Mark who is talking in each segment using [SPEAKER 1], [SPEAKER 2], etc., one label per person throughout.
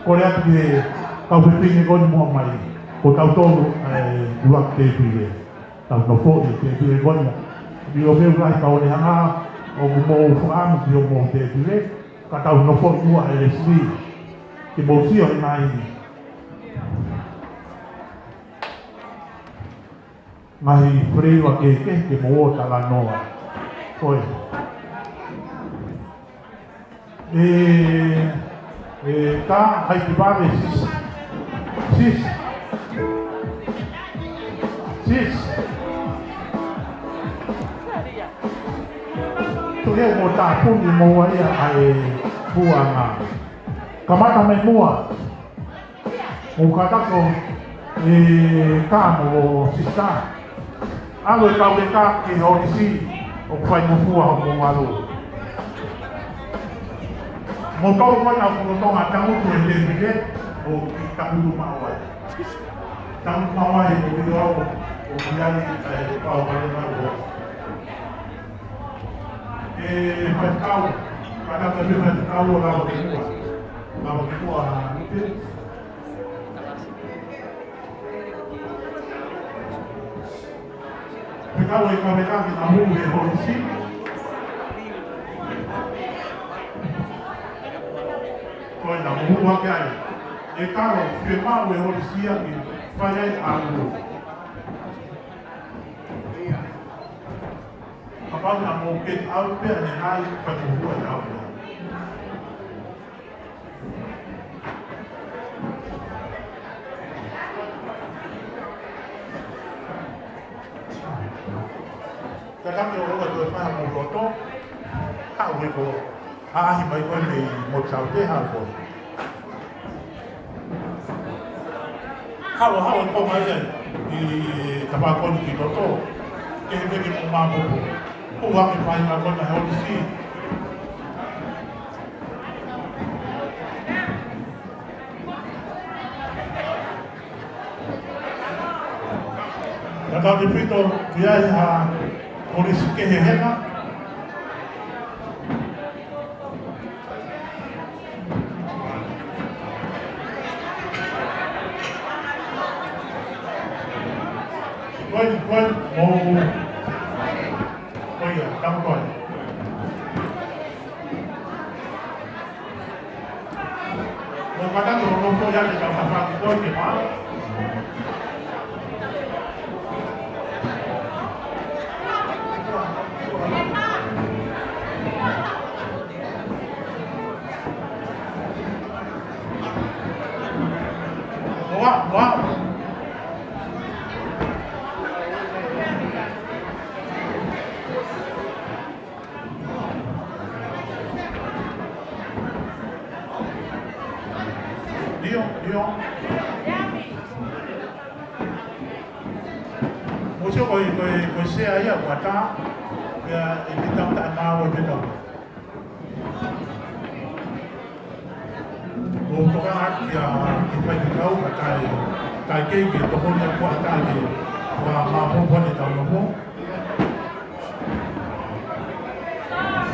[SPEAKER 1] Kore atu ki kau pepingi koni mua mai, ko tau tolu uak te pile, tau no fo te pile koni. Bi o meu lai kau ne hanga o mo fuam ki o mo te pile, ka tau no fo ua LSD. Ki mo si o nai. Mai frewa ke mo o tala noa. Koe. Ka hai ki vale sis tu leo mo ta puni mo ai ai buanga kamata me mua o kata ko ka mo sista alo ka le ka ki ho si o fai mo fua mo malo mo tau ko na ko to nga tamu ko le bile o tamu ma wa tamu ma wa e ko dio o ya ni pa o le ma ko pa kau para ka le pa kau la o ko ni pe kau e ka me ka ki tamu e ho si Koe na muhua ke ai. E karo, whie mau e hori sia ki whai ai āuru. Ka pau na mō ke au pēr ne nai whai muhua e au pēr. Ka tangi o roa tue whaha mō roto, hau e ko ahi mai koe me mo tau te hau koe. Hau e ko mai e i tapa koni ki roto, ke he peke mo māpopo. Ko wami pai ngā kona he ori si. Ka tau te pito, ki ai ha ori si ke he hena, Koe mo koe ia, tamu koe. Mo katato o koe ia te kawhawhaki koe ke maa. Moa. Dio. Mucho coi sea ya guata ya kita tak mau betul. Untuk kan ya kita tahu kai ke gitu pun yang kuat tadi. Wah, pun di tahun lalu.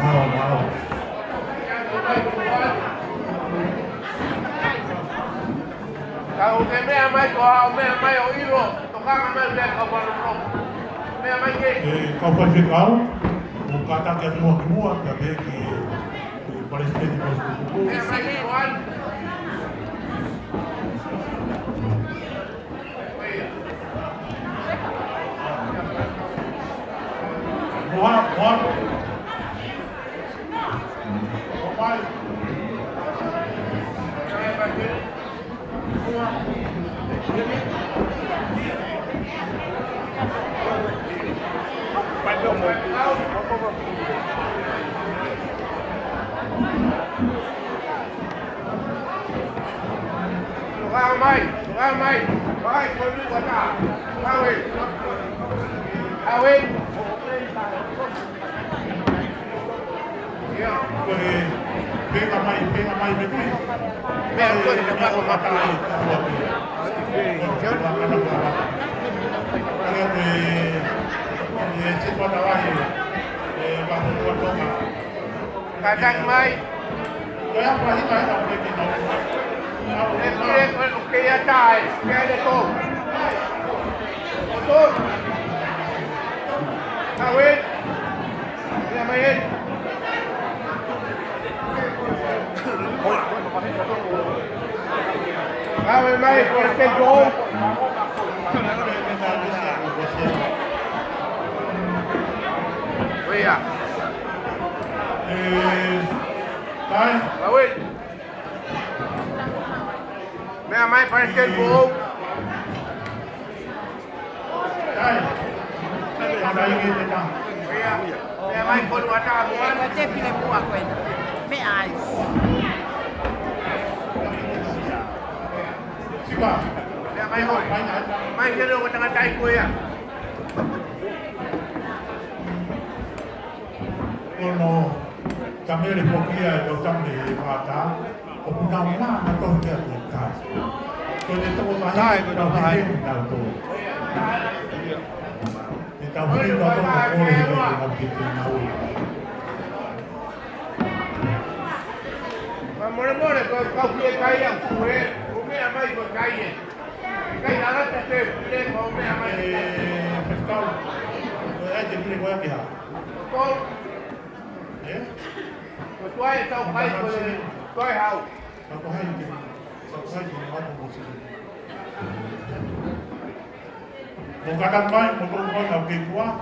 [SPEAKER 1] Wow.
[SPEAKER 2] Kalau me mai o ilo, tocar me le como no. Me mai que.
[SPEAKER 1] Kau ficau, o kata que mua que ve que parece que depois do
[SPEAKER 2] Me mai igual.
[SPEAKER 1] Mua. Vai.
[SPEAKER 2] Lugar mai. Vai, con lui guarda. Awin.
[SPEAKER 1] Pega mais betul.
[SPEAKER 2] Me aku ni dapat mata lain. Kadang mai. Okey ya tai. Kaya tu. Betul. Awin. Dia main. Awin main porque gol. Vaya.
[SPEAKER 1] Vai.
[SPEAKER 2] Awin. Me main porque gol.
[SPEAKER 1] Vai. Ada ini tentang.
[SPEAKER 2] Vaya. Me main con guata bukan.
[SPEAKER 3] Kau cek pilih buah kau itu. Me ais.
[SPEAKER 1] Siapa?
[SPEAKER 2] Dia main gol. Main dia dulu tengah cai kue ya.
[SPEAKER 1] Ono kami repokia itu kami kata, opuna mana atau dia kita. Kalau itu mana kita main itu. Kita main itu boleh kita kita tahu.
[SPEAKER 2] More kau punya kaya kue, kue amai kau kaya. Kaya darat tu kue kau me amai.
[SPEAKER 1] Pescado. Jadi beli kau apa?
[SPEAKER 2] Kau
[SPEAKER 1] Ya?
[SPEAKER 2] kau ay tahu kaya kau hau.
[SPEAKER 1] Aku hai di mana musim. Bukan main, motor kau nak pergi kuah.